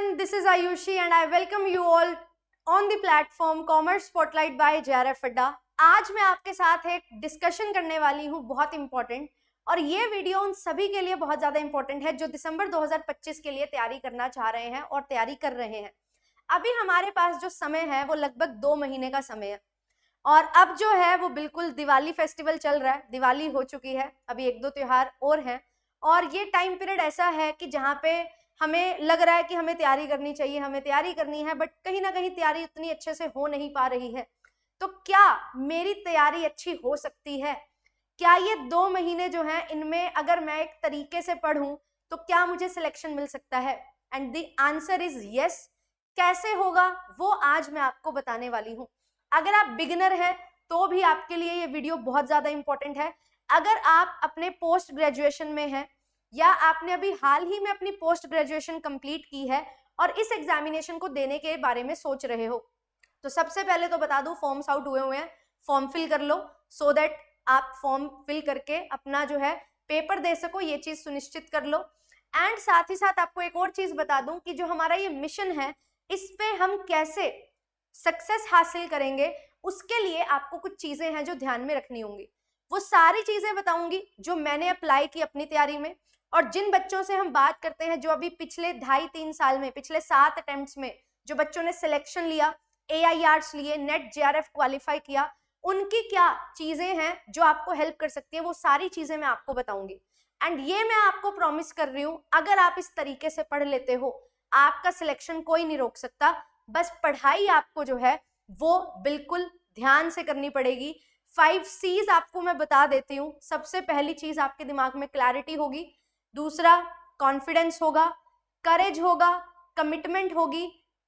everyone, this is Ayushi and I welcome you all on the platform Commerce Spotlight by JRF अड्डा। आज मैं आपके साथ एक डिस्कशन करने वाली हूँ बहुत इंपॉर्टेंट, और ये वीडियो उन सभी के लिए बहुत ज़्यादा इंपॉर्टेंट है जो दिसंबर 2025 के लिए तैयारी करना चाह रहे हैं और तैयारी कर रहे हैं। अभी हमारे पास जो समय है वो लगभग 2 महीने का समय है, और अब जो है वो बिल्कुल दिवाली फेस्टिवल चल रहा है। दिवाली हो चुकी है, अभी 1-2 त्योहार और हैं, और ये टाइम पीरियड ऐसा है कि जहाँ पे हमें लग रहा है कि हमें तैयारी करनी चाहिए, हमें तैयारी करनी है, बट कहीं ना कहीं तैयारी उतनी अच्छे से हो नहीं पा रही है। तो क्या मेरी तैयारी अच्छी हो सकती है? क्या ये 2 महीने जो हैं इनमें अगर मैं एक तरीके से पढ़ूं तो क्या मुझे सिलेक्शन मिल सकता है? And the answer is yes. कैसे होगा वो आज मैं आपको बताने वाली हूँ। अगर आप बिगिनर हैं तो भी आपके लिए ये वीडियो बहुत ज्यादा इंपॉर्टेंट है। अगर आप अपने पोस्ट ग्रेजुएशन में हैं या आपने अभी हाल ही में अपनी पोस्ट ग्रेजुएशन कंप्लीट की है और इस एग्जामिनेशन को देने के बारे में सोच रहे हो, तो सबसे पहले तो बता दूं, फॉर्म्स आउट हुए हैं, फॉर्म फिल कर लो सो दैट आप फॉर्म फिल करके अपना जो है पेपर दे सको, ये चीज सुनिश्चित कर लो। एंड साथ ही साथ आपको एक और चीज बता दूं कि जो हमारा ये मिशन है इस पे हम कैसे सक्सेस हासिल करेंगे, उसके लिए आपको कुछ चीजें हैं जो ध्यान में रखनी होंगी। वो सारी चीजें बताऊंगी जो मैंने अप्लाई की अपनी तैयारी में, और जिन बच्चों से हम बात करते हैं जो अभी पिछले 2.5-3 साल में, पिछले 7 अटेम्प्ट्स में जो बच्चों ने सिलेक्शन लिया, AIRs लिए, नेट JRF क्वालिफाई किया, उनकी क्या चीजें हैं जो आपको हेल्प कर सकती है, वो सारी चीजें मैं आपको बताऊंगी। एंड ये मैं आपको प्रॉमिस कर रही हूँ, अगर आप इस तरीके से पढ़ लेते हो आपका सिलेक्शन कोई नहीं रोक सकता। बस पढ़ाई आपको जो है वो बिल्कुल ध्यान से करनी पड़ेगी। 5 C's आपको मैं बता देती हूँ। सबसे पहली चीज, आपके दिमाग में क्लैरिटी होगी। दूसरा, कॉन्फिडेंस होगा, करेज होगा, कमिटमेंट होगी,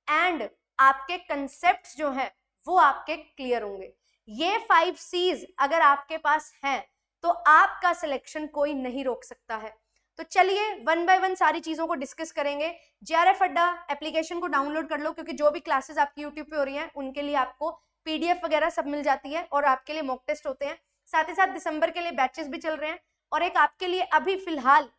एंड आपके कंसेप्ट्स जो हैं वो आपके क्लियर होंगे। ये 5 C's अगर आपके पास हैं तो आपका सिलेक्शन कोई नहीं रोक सकता है। तो चलिए 1 बाय 1 सारी चीजों को डिस्कस करेंगे। JRF अड्डा एप्लीकेशन को डाउनलोड कर लो, क्योंकि जो भी क्लासेस आपकी यूट्यूब पे हो रही हैं उनके लिए आपको PDF वगैरह सब मिल जाती है, और आपके लिए मॉक टेस्ट होते हैं। साथ ही साथ दिसंबर के लिए बैचेस भी चल रहे हैं, और एक आपके लिए अभी फिलहाल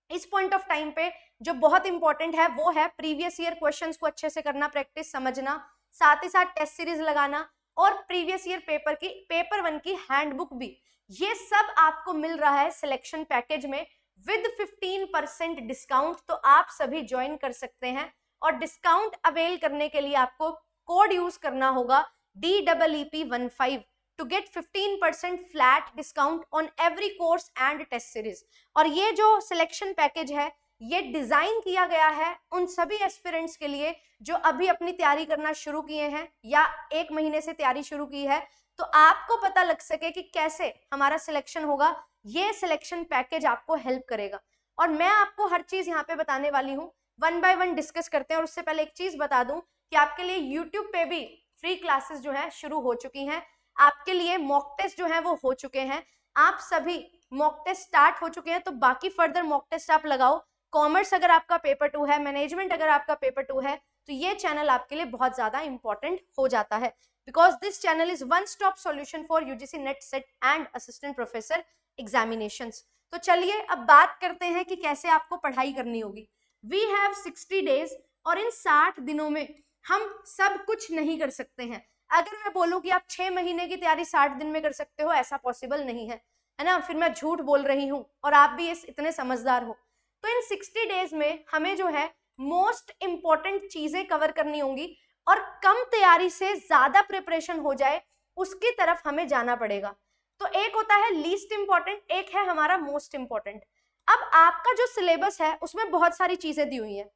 इस पॉइंट ऑफ टाइम पे जो बहुत इंपॉर्टेंट है वो है प्रीवियस ईयर क्वेश्चंस को अच्छे से करना, प्रैक्टिस समझना, साथ ही साथ टेस्ट सीरीज लगाना, और प्रीवियस ईयर पेपर 1 की हैंडबुक भी। ये सब आपको मिल रहा है सिलेक्शन पैकेज में विद 15% डिस्काउंट। तो आप सभी ज्वाइन कर सकते हैं, और डिस्काउंट अवेल करने के लिए आपको कोड यूज करना होगा DEEP15 to get 15% flat discount on every course and test series। और ये जो सिलेक्शन पैकेज है ये डिजाइन किया गया है उन सभी एस्पिरेंट्स के लिए जो अभी अपनी तैयारी करना शुरू किए हैं या 1 महीने से तैयारी शुरू की है, तो आपको पता लग सके कि कैसे हमारा सिलेक्शन होगा। ये सिलेक्शन पैकेज आपको हेल्प करेगा, और मैं आपको हर चीज यहाँ पे बताने वाली हूँ। 1 बाय 1 डिस्कस करते हैं, और उससे पहले एक चीज बता दूं कि आपके लिए यूट्यूब पे भी फ्री क्लासेस जो है शुरू हो चुकी हैं। आपके लिए मॉक टेस्ट जो है वो हो चुके हैं। आप सभी मॉक टेस्ट स्टार्ट हो चुके हैं, तो बाकी फर्दर मॉक टेस्ट आप लगाओ। कॉमर्स अगर आपका पेपर 2 है, मैनेजमेंट अगर आपका पेपर 2 है, तो ये चैनल आपके लिए बहुत ज्यादा इंपॉर्टेंट हो जाता है, because this channel is one stop solution for UGC net set and assistant professor examinations. तो चलिए अब बात करते हैं कि कैसे आपको पढ़ाई करनी होगी। वी हैव 60 डेज, और इन 60 दिनों में हम सब कुछ नहीं कर सकते हैं। अगर मैं बोलूं कि आप 6 महीने की तैयारी 60 दिन में कर सकते हो, ऐसा पॉसिबल नहीं है ना? फिर मैं झूठ बोल रही हूं, और आप भी इतने समझदार हो। तो इन 60 डेज में हमें जो है मोस्ट इंपॉर्टेंट चीजें कवर करनी होंगी, और कम तैयारी से ज्यादा प्रिपरेशन हो जाए उसकी तरफ हमें जाना पड़ेगा। तो एक होता है लीस्ट इंपॉर्टेंट, एक है हमारा मोस्ट इंपॉर्टेंट। अब आपका जो सिलेबस है उसमें बहुत सारी चीजें दी हुई हैं,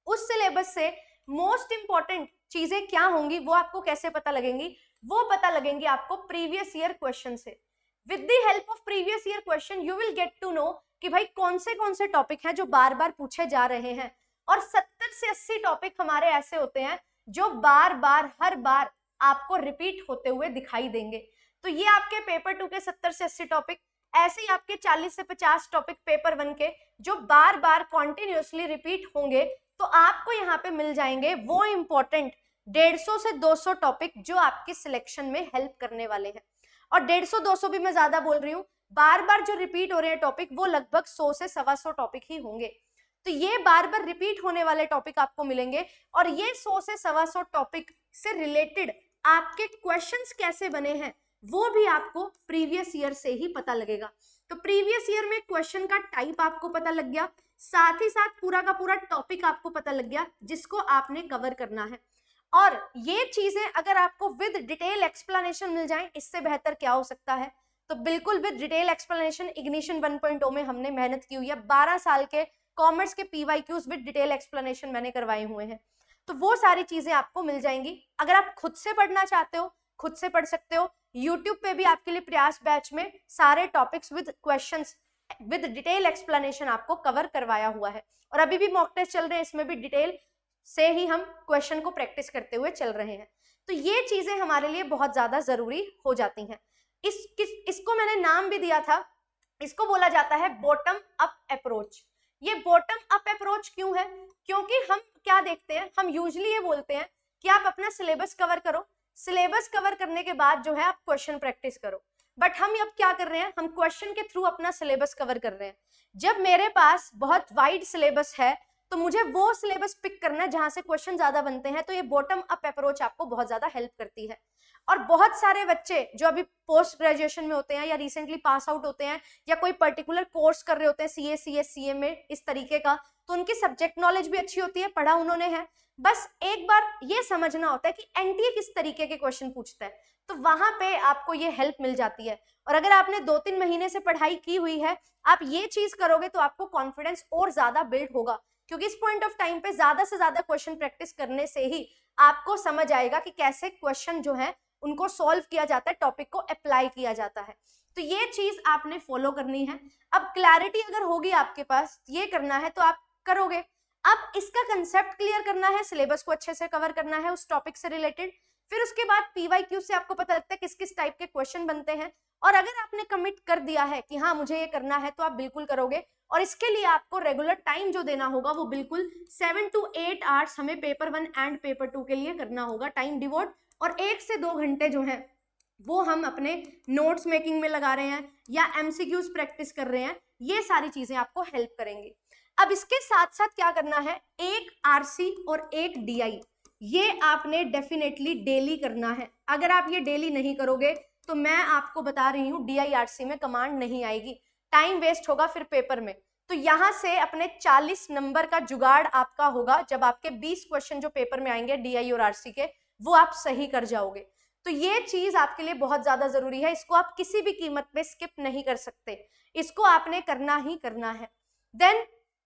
उस सिलेबस से मोस्ट इंपॉर्टेंट चीजें क्या होंगी वो आपको कैसे पता लगेंगी? वो पता लगेंगी आपको प्रीवियस ईयर क्वेश्चन से। With the help of previous year question you will get to know कि भाई कौन से टॉपिक हैं जो बार बार पूछे जा रहे हैं। और 70 से 80 टॉपिक हमारे ऐसे होते हैं जो बार बार हर बार आपको रिपीट होते हुए दिखाई देंगे। तो ये आपके पेपर 2 के 70 से 80 टॉपिक, ऐसे ही आपके 40 से 50 टॉपिक पेपर 1 के जो बार बार कॉन्टिन्यूसली रिपीट होंगे। तो आपको यहाँ पे मिल जाएंगे वो इंपॉर्टेंट 150 से 200 टॉपिक जो आपकी सिलेक्शन में हेल्प करने वाले हैं। और 150-200 भी मैं ज्यादा बोल रही हूँ, बार बार जो रिपीट हो रहे हैं टॉपिक वो लगभग 100 से 125 टॉपिक ही होंगे। तो ये बार बार रिपीट होने वाले टॉपिक आपको मिलेंगे और ये 100 से 125 टॉपिक से रिलेटेड आपके क्वेश्चंस कैसे बने हैं वो भी आपको प्रीवियस ईयर से ही पता लगेगा। तो प्रीवियस ईयर में क्वेश्चन का टाइप आपको पता लग गया, साथ ही साथ पूरा का पूरा टॉपिक आपको पता लग गया जिसको आपने कवर करना है। और ये चीजें अगर आपको विद डिटेल एक्सप्लेनेशन मिल जाए, इससे बेहतर क्या हो सकता है। तो बिल्कुल विद डिटेल एक्सप्लेनेशन इग्निशन 1.0 में हमने मेहनत की हुई है। 12 साल के कॉमर्स के PYQs विद डिटेल एक्सप्लेनेशन मैंने करवाए हुए हैं, तो वो सारी चीजें आपको मिल जाएंगी। अगर आप खुद से पढ़ना चाहते हो खुद से पढ़ सकते हो। यूट्यूब पे भी आपके लिए प्रयास बैच में सारे topics with questions with detail explanation आपको कवर करवाया हुआ है। और अभी भी मॉक टेस्ट चल रहे हैं, इसमें भी डिटेल से ही हम क्वेश्चन को प्रैक्टिस करते हुए चल रहे हैं। तो ये चीजें हमारे लिए बहुत ज्यादा जरूरी हो जाती हैं। इसको मैंने नाम भी दिया था, इसको बोला जाता है बॉटम अप अप्रोच। ये बॉटम अप अप्रोच क्यों है? क्योंकि हम क्या देखते हैं, हम यूजुअली ये बोलते हैं कि आप अपना सिलेबस कवर करो, सिलेबस कवर करने के बाद जो है आप क्वेश्चन प्रैक्टिस करो। बट हम अब क्या कर रहे हैं, हम क्वेश्चन के थ्रू अपना सिलेबस कवर कर रहे हैं। जब मेरे पास बहुत वाइड सिलेबस है तो मुझे वो सिलेबस पिक करना है जहां से क्वेश्चन ज्यादा बनते हैं। तो ये बॉटम अप अप्रोच आपको बहुत ज्यादा हेल्प करती है। और बहुत सारे बच्चे जो अभी पोस्ट ग्रेजुएशन में होते हैं या रिसेंटली पास आउट होते हैं या कोई पर्टिकुलर कोर्स कर रहे होते हैं CA CS CA में इस तरीके का, तो उनकी सब्जेक्ट नॉलेज भी अच्छी होती है, पढ़ा उन्होंने है। बस एक बार ये समझना होता है कि NTA किस तरीके के क्वेश्चन पूछता है, तो वहां पे आपको ये हेल्प मिल जाती है। और अगर आपने 2-3 महीने से पढ़ाई की हुई है, आप ये चीज करोगे तो आपको कॉन्फिडेंस और ज्यादा बिल्ड होगा, क्योंकि इस पॉइंट ऑफ टाइम पे ज्यादा से ज्यादा क्वेश्चन प्रैक्टिस करने से ही आपको समझ आएगा कि कैसे क्वेश्चन जो है उनको सॉल्व किया जाता है, टॉपिक को अप्लाई किया जाता है। तो ये चीज आपने फॉलो करनी है। अब क्लैरिटी अगर होगी आपके पास, ये करना है तो आप करोगे। अब इसका कंसेप्ट क्लियर करना है, सिलेबस को अच्छे से कवर करना है उस टॉपिक से रिलेटेड। फिर उसके बाद PYQ से आपको पता लगता है किस किस टाइप के क्वेश्चन बनते हैं। और अगर आपने कमिट कर दिया है कि हाँ मुझे ये करना है, तो आप बिल्कुल करोगे। और इसके लिए आपको रेगुलर टाइम जो देना होगा वो बिल्कुल 7 to 8 आवर्स हमें पेपर 1 एंड पेपर 2 के लिए करना होगा टाइम डिवोट। और 1 से 2 घंटे जो है वो हम अपने नोट्स मेकिंग में लगा रहे हैं या MCQs प्रैक्टिस कर रहे हैं। ये सारी चीजें आपको हेल्प करेंगी। अब इसके साथ साथ क्या करना है, एक RC और एक DI, ये आपने डेफिनेटली डेली करना है। अगर आप ये डेली नहीं करोगे तो मैं आपको बता रही हूँ DI RC में कमांड नहीं आएगी, टाइम वेस्ट होगा फिर पेपर में। तो यहाँ से अपने 40 नंबर का जुगाड़ आपका होगा, जब आपके 20 क्वेश्चन जो पेपर में आएंगे DI और RC के, वो आप सही कर जाओगे। तो ये चीज आपके लिए बहुत ज्यादा जरूरी है, इसको आप किसी भी कीमत पे स्किप नहीं कर सकते, इसको आपने करना ही करना है। देन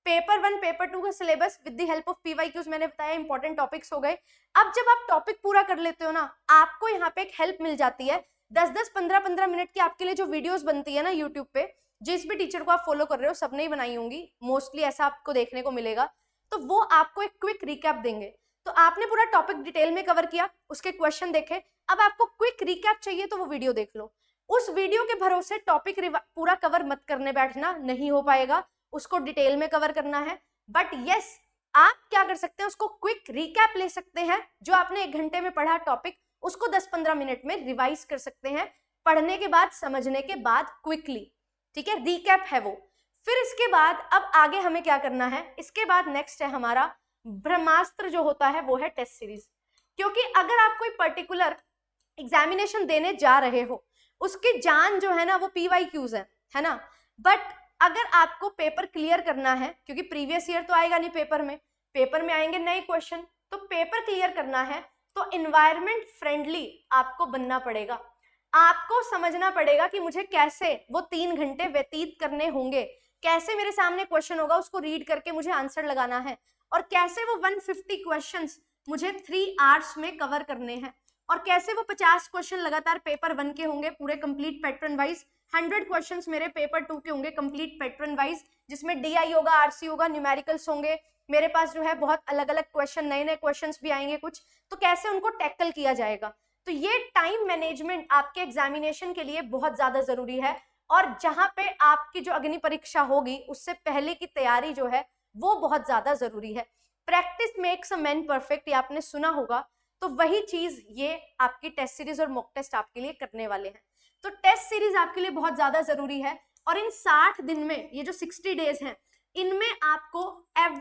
पेपर 1 पेपर 2 का syllabus with the help of PYQs मैंने बताया, इंपॉर्टेंट टॉपिक्स हो गए। अब जब आप टॉपिक पूरा कर लेते हो ना, आपको यहाँ पे एक हेल्प मिल जाती है। 10-10 15-15 मिनट की आपके लिए जो वीडियोस बनती है ना यूट्यूब पे, जिस भी टीचर को आप फॉलो कर रहे हो सबने ही बनाई होंगी, मोस्टली ऐसा आपको देखने को मिलेगा। तो वो आपको एक क्विक रिकैप देंगे। तो आपने पूरा टॉपिक डिटेल में कवर किया, उसके क्वेश्चन देखे, अब आपको क्विक रिकैप चाहिए तो वो वीडियो देख लो। उस वीडियो के भरोसे टॉपिक पूरा कवर मत करने बैठना, नहीं हो पाएगा, उसको डिटेल में कवर करना है। बट यस, आप क्या कर सकते हैं, उसको क्विक रिकैप ले सकते हैं। जो आपने 1 घंटे में पढ़ा टॉपिक, उसको 10-15 मिनट में रिवाइज कर सकते हैं, पढ़ने के बाद, समझने के बाद क्विकली। ठीक है, रिकैप है वो। फिर इसके बाद अब आगे हमें क्या करना है, इसके बाद नेक्स्ट है हमारा ब्रह्मास्त्र जो होता है वो है टेस्ट सीरीज। क्योंकि अगर आप कोई पर्टिकुलर एग्जामिनेशन देने जा रहे हो, उसकी जान जो है ना वो PYQs है ना। बट अगर आपको पेपर क्लियर करना है, क्योंकि प्रीवियस ईयर तो आएगा नहीं पेपर में आएंगे नए क्वेश्चन, तो पेपर क्लियर करना है तो इन्वायरमेंट फ्रेंडली आपको बनना पड़ेगा। आपको समझना पड़ेगा कि मुझे कैसे वो 3 घंटे व्यतीत करने होंगे, कैसे मेरे सामने क्वेश्चन होगा उसको रीड करके मुझे आंसर लगाना है, और कैसे वो 150 क्वेश्चंस मुझे 3 आवर्स में कवर करने हैं, और कैसे वो 50 क्वेश्चन लगातार पेपर 1 के होंगे पूरे कंप्लीट पैटर्न वाइज, 100 क्वेश्चंस मेरे पेपर 2 के होंगे कंप्लीट पैटर्न वाइज, जिसमें DI होगा, RC होगा, न्यूमेरिकल्स होंगे। मेरे पास जो है बहुत अलग अलग क्वेश्चन, नए नए क्वेश्चंस भी आएंगे कुछ, तो कैसे उनको टैकल किया जाएगा। तो ये टाइम मैनेजमेंट आपके एग्जामिनेशन के लिए बहुत ज्यादा जरूरी है। और जहां पे आपकी जो अग्नि परीक्षा होगी उससे पहले की तैयारी जो है वो बहुत ज्यादा जरूरी है। Practice makes a man perfect, ये आपने सुना होगा, तो वही चीज ये आपकी टेस्ट सीरीज और मॉक टेस्ट आपके लिए करने वाले हैं। तो टेस्ट सीरीज आपके लिए बहुत ज्यादा जरूरी है। और इन 60 दिन में, ये जो 60 डेज हैं, इनमें आपको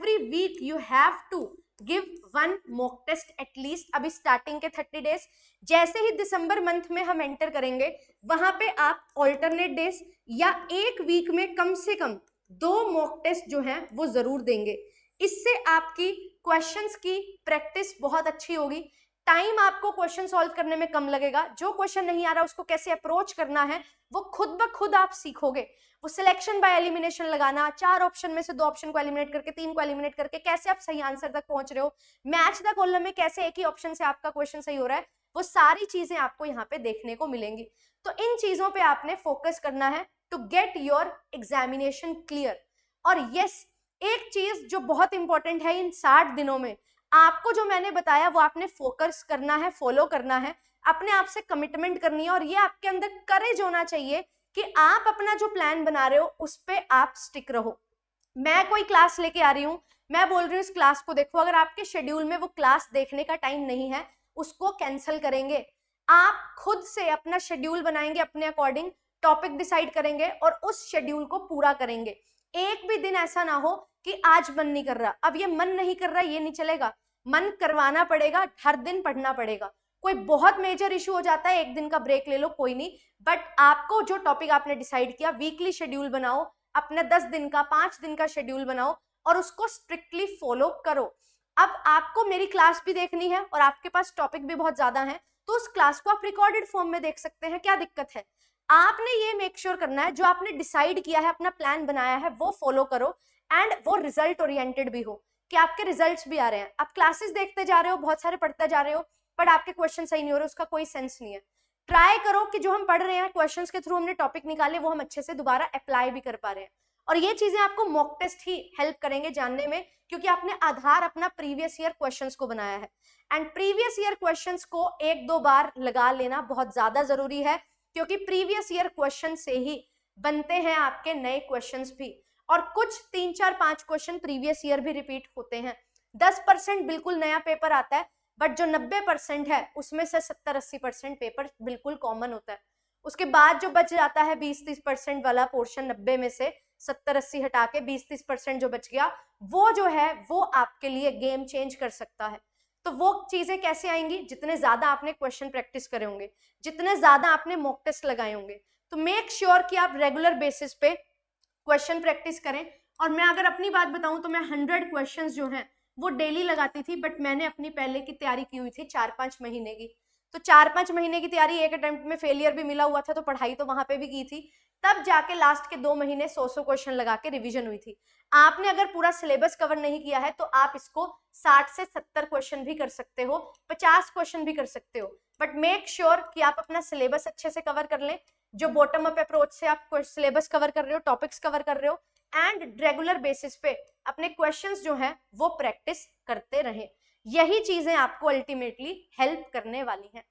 every week you have to give 1 mock test at least. अभी स्टार्टिंग के 30 डेज, जैसे ही दिसंबर मंथ में हम एंटर करेंगे वहां पे आप ऑल्टरनेट डेज या एक वीक में कम से कम 2 मॉक टेस्ट जो हैं वो जरूर देंगे। इससे आपकी क्वेश्चंस की प्रैक्टिस बहुत अच्छी होगी, टाइम आपको क्वेश्चन सॉल्व करने में कम लगेगा, जो क्वेश्चन नहीं आ रहा उसको कैसे अप्रोच करना है वो खुद ब खुद आप सीखोगे। वो सिलेक्शन बाय एलिमिनेशन लगाना, 4 ऑप्शन में से 2 ऑप्शन को एलिमिनेट करके 3 को एलिमिनेट करके कैसे आप सही आंसर तक पहुंच रहे हो, मैच द कॉलम में कैसे एक ही ऑप्शन से आपका क्वेश्चन सही हो रहा है, वो सारी चीजें आपको यहाँ पे देखने को मिलेंगी। तो इन चीजों पे आपने फोकस करना है to get your examination clear. और यस, एक चीज जो बहुत इंपॉर्टेंट है इन 60 दिनों में, आपको जो मैंने बताया वो आपने फोकस करना है, फॉलो करना है, अपने आप से कमिटमेंट करनी है, और ये आपके अंदर करेज होना चाहिए कि आप अपना जो प्लान बना रहे हो उस पे आप स्टिक रहो। मैं कोई क्लास लेके आ रही हूँ, मैं बोल रही हूँ इस क्लास को देखो, अगर आपके शेड्यूल में वो क्लास देखने का टाइम नहीं है उसको कैंसिल करेंगे। आप खुद से अपना शेड्यूल बनाएंगे, अपने अकॉर्डिंग टॉपिक डिसाइड करेंगे और उस शेड्यूल को पूरा करेंगे। एक भी दिन ऐसा ना हो कि आज मन नहीं कर रहा, अब ये मन नहीं कर रहा ये नहीं चलेगा, मन करवाना पड़ेगा, हर दिन पढ़ना पड़ेगा। कोई बहुत मेजर इशू हो जाता है, एक दिन का ब्रेक ले लो, कोई नहीं, बट आपको जो टॉपिक आपने डिसाइड किया वीकली शेड्यूल बनाओ, अपना 10 दिन का 5 दिन का शेड्यूल बनाओ और उसको स्ट्रिक्टली फॉलो करो। अब आपको मेरी क्लास भी देखनी है और आपके पास टॉपिक भी बहुत ज्यादा है, तो उस क्लास को आप रिकॉर्डेड फॉर्म में देख सकते हैं, क्या दिक्कत है। आपने ये मेक श्योर करना है जो आपने डिसाइड किया है, अपना प्लान बनाया है वो फॉलो करो, एंड वो रिजल्ट ओरिएंटेड भी हो कि आपके रिजल्ट्स भी आ रहे हैं। आप क्लासेस देखते जा रहे हो, बहुत सारे पढ़ते जा रहे हो, बट आपके क्वेश्चन सही नहीं हो रहे, उसका कोई सेंस नहीं है। ट्राई करो कि जो हम पढ़ रहे हैं, क्वेश्चंस के थ्रू हमने टॉपिक निकाले, वो हम अच्छे से दोबारा अप्लाई भी कर पा रहे हैं। और ये चीजें आपको मॉक टेस्ट ही हेल्प करेंगे जानने में, क्योंकि आपने आधार अपना प्रीवियस ईयर क्वेश्चंस को बनाया है, एंड प्रीवियस ईयर क्वेश्चंस को 1-2 बार लगा लेना बहुत ज्यादा जरूरी है, क्योंकि प्रीवियस ईयर क्वेश्चन से ही बनते हैं आपके नए क्वेश्चंस भी, और कुछ 3-4-5 क्वेश्चन प्रीवियस ईयर भी रिपीट होते हैं। 10% बिल्कुल नया पेपर आता है, बट जो 90% है उसमें से 70-80% पेपर बिल्कुल कॉमन होता है। उसके बाद जो बच जाता है 20-30% वाला पोर्शन, 90 में से 70-80 हटा के 20-30% जो बच गया, वो जो है वो आपके लिए गेम चेंज कर सकता है। तो वो चीजें कैसे आएंगी, जितने ज्यादा आपने क्वेश्चन प्रैक्टिस करे होंगे, जितने ज्यादा आपने मॉक टेस्ट लगाए होंगे। तो मेक श्योर कि आप रेगुलर बेसिस पे क्वेश्चन प्रैक्टिस करें। और मैं अगर अपनी बात बताऊं तो मैं 100 क्वेश्चंस जो हैं वो डेली लगाती थी, बट मैंने अपनी पहले की तैयारी की हुई थी 4-5 महीने की। तो 4-5 महीने की तैयारी, एक अटेम्प्ट में फेलियर भी मिला हुआ था, तो पढ़ाई तो वहां पे भी की थी, तब जाके लास्ट के 2 महीने 100 क्वेश्चन लगा के रिविजन हुई थी। आपने अगर पूरा सिलेबस कवर नहीं किया है तो आप इसको 60 से 70 क्वेश्चन भी कर सकते हो, 50 क्वेश्चन भी कर सकते हो, बट मेक श्योर कि आप अपना सिलेबस अच्छे से कवर कर लें। जो बॉटम अप अप्रोच से आप सिलेबस कवर कर रहे हो, टॉपिक्स कवर कर रहे हो, एंड रेगुलर बेसिस पे अपने क्वेश्चंस जो हैं वो प्रैक्टिस करते रहें। यही चीजें आपको अल्टीमेटली हेल्प करने वाली हैं।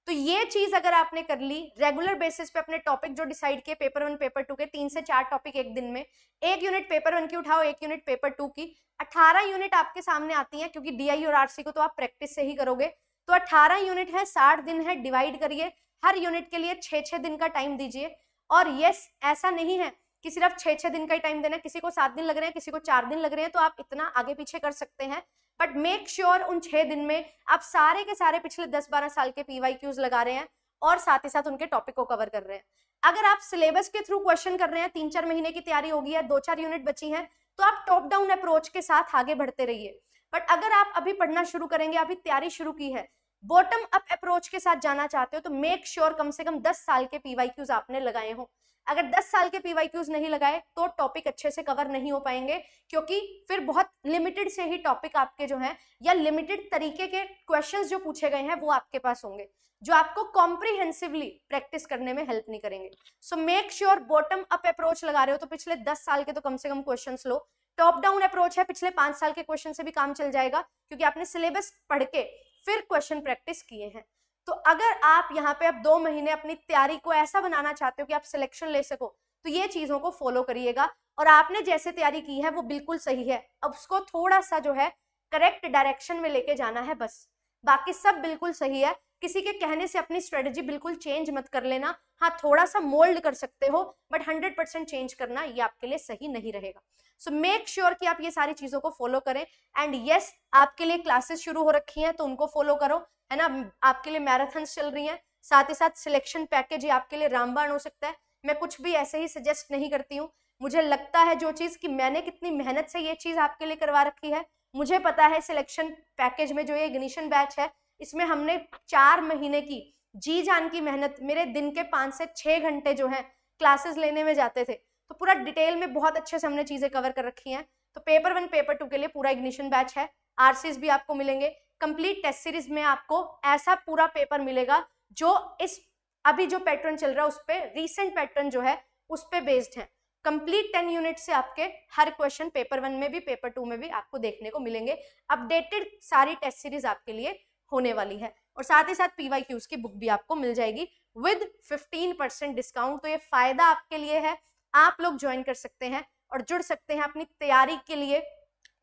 तो ये चीज अगर आपने कर ली, रेगुलर बेसिस पे अपने टॉपिक जो डिसाइड किए, पेपर 1 पेपर 2 के 3 से 4 टॉपिक एक दिन में, 1 यूनिट पेपर 1 की उठाओ, 1 यूनिट पेपर 2 की, 18 यूनिट आपके सामने आती हैं, क्योंकि डीआई और आरसी को तो आप प्रैक्टिस से ही करोगे। तो 18 यूनिट है, 60 दिन है, डिवाइड करिए, हर यूनिट के लिए 6-6 दिन का टाइम दीजिए। और यस, ऐसा नहीं है कि सिर्फ 6-6 दिन का ही टाइम देना है, किसी को 7 दिन लग रहे हैं, किसी को 4 दिन लग रहे हैं, तो आप इतना आगे पीछे कर सकते हैं, बट मेक श्योर उन 6 दिन में आप सारे के सारे पिछले 10-12 साल के पीवाईक्यूज लगा रहे हैं और साथ ही साथ उनके टॉपिक को कवर कर रहे हैं। अगर आप सिलेबस के थ्रू क्वेश्चन कर रहे हैं, 3-4 महीने की तैयारी होगी है, 2-4 यूनिट बची हैं, तो आप टॉप डाउन अप्रोच के साथ आगे बढ़ते रहिए। बट अगर आप अभी पढ़ना शुरू करेंगे, अभी तैयारी शुरू की है, बॉटम अप अप्रोच के साथ जाना चाहते हो, तो मेक श्योर कम से कम 10 साल के पीवाईक्यूज आपने लगाए हो। अगर 10 साल के पीवाईक्यूज नहीं लगाए तो टॉपिक अच्छे से कवर नहीं हो पाएंगे, क्योंकि फिर बहुत लिमिटेड से ही टॉपिक आपके जो हैं, या लिमिटेड तरीके के क्वेश्चंस जो पूछे गए हैं वो आपके पास होंगे, जो आपको कॉम्प्रिहेंसिवली प्रैक्टिस करने में हेल्प नहीं करेंगे। So make sure bottom up approach लगा रहे हो तो पिछले 10 साल के तो कम से कम क्वेश्चंस लो। टॉप डाउन अप्रोच है, पिछले 5 साल के क्वेश्चन से भी काम चल जाएगा, क्योंकि आपने सिलेबस पढ़ के फिर क्वेश्चन प्रैक्टिस किए हैं। तो अगर आप यहाँ पे अब 2 महीने अपनी तैयारी को ऐसा बनाना चाहते हो कि आप सिलेक्शन ले सको, तो ये चीजों को फॉलो करिएगा। और आपने जैसे तैयारी की है वो बिल्कुल सही है, अब उसको थोड़ा सा जो है करेक्ट डायरेक्शन में लेके जाना है, बस बाकी सब बिल्कुल सही है। किसी के कहने से अपनी स्ट्रेटजी बिल्कुल चेंज मत कर लेना। हाँ, थोड़ा सा मोल्ड कर सकते हो, बट 100% चेंज करना ये आपके लिए सही नहीं रहेगा। सो मेक श्योर कि आप ये सारी चीजों को फॉलो करें। एंड यस, आपके लिए क्लासेस शुरू हो रखी हैं तो उनको फॉलो करो, है ना। आपके लिए मैराथन्स चल रही हैं, साथ ही साथ सिलेक्शन पैकेज ये आपके लिए रामबाण हो सकता है। मैं कुछ भी ऐसे ही सजेस्ट नहीं करती हूँ। मुझे लगता है जो चीज कि मैंने कितनी मेहनत से ये चीज आपके लिए करवा रखी है, मुझे पता है सिलेक्शन पैकेज में जो ये इग्निशन बैच है, इसमें हमने 4 महीने की जी जान की मेहनत, मेरे दिन के 5 से 6 घंटे जो है क्लासेस लेने में जाते थे, तो पूरा डिटेल में बहुत अच्छे से हमने चीजें कवर कर रखी हैं। तो पेपर 1 पेपर 2 के लिए पूरा इग्निशन बैच है, आरसीज भी आपको मिलेंगे। कंप्लीट टेस्ट सीरीज में आपको ऐसा पूरा पेपर मिलेगा जो इस अभी जो पैटर्न चल रहा है उस पर, रीसेंट पैटर्न जो है उस पर बेस्ड है। कंप्लीट 10 यूनिट से आपके हर क्वेश्चन पेपर 1 में भी पेपर 2 में भी आपको देखने को मिलेंगे। अपडेटेड सारी टेस्ट सीरीज आपके लिए होने वाली है, और साथ ही साथ PYQs की बुक भी आपको मिल जाएगी विद 15% डिस्काउंट। तो ये फायदा आपके लिए है, आप लोग ज्वाइन कर सकते हैं और जुड़ सकते हैं। अपनी तैयारी के लिए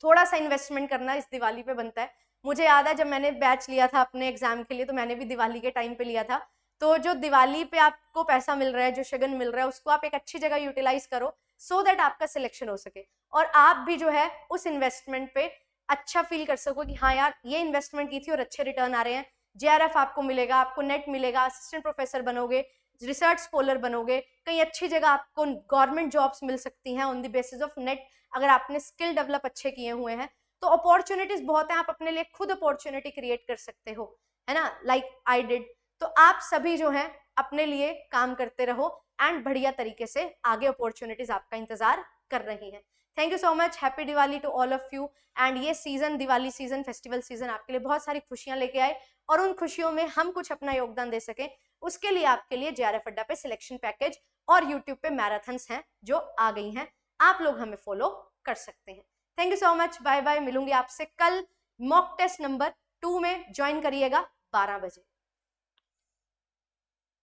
थोड़ा सा इन्वेस्टमेंट करना इस दिवाली पे बनता है। मुझे याद है जब मैंने बैच लिया था अपने एग्जाम के लिए, तो मैंने भी दिवाली के टाइम पे लिया था। तो जो दिवाली पे आपको पैसा मिल रहा है, जो शगन मिल रहा है, उसको आप एक अच्छी जगह यूटिलाइज करो सो दैट आपका सिलेक्शन हो सके, और आप भी जो है उस इन्वेस्टमेंट पे अच्छा फील कर सको कि हाँ यार, ये इन्वेस्टमेंट की थी और अच्छे रिटर्न आ रहे हैं। JRF आपको मिलेगा, आपको नेट मिलेगा, असिस्टेंट प्रोफेसर बनोगे, रिसर्च स्कॉलर बनोगे, कहीं अच्छी जगह आपको गवर्नमेंट जॉब्स मिल सकती हैं on the basis of net, अगर आपने स्किल डेवलप अच्छे किए हुए हैं। तो अपॉर्चुनिटीज बहुत हैं, आप अपने लिए खुद अपॉर्चुनिटी क्रिएट कर सकते हो, है ना, लाइक आई डिड। तो आप सभी जो हैं अपने लिए काम करते रहो एंड बढ़िया तरीके से आगे अपॉर्चुनिटीज आपका इंतजार कर रही हैं। Thank you so much, happy Diwali to all of you. And ये season, Diwali season, festival season आपके लिए बहुत सारी खुशियां लेके आए, और उन खुशियों में हम कुछ अपना योगदान दे सकें, उसके लिए आपके लिए JRF अड्डा पे सिलेक्शन पैकेज और यूट्यूब पे मैराथन्स हैं जो आ गई हैं, आप लोग हमें फॉलो कर सकते हैं। Thank you so much, bye bye. मिलूंगी आपसे कल मॉक टेस्ट नंबर 2 में, ज्वाइन करिएगा 12 बजे।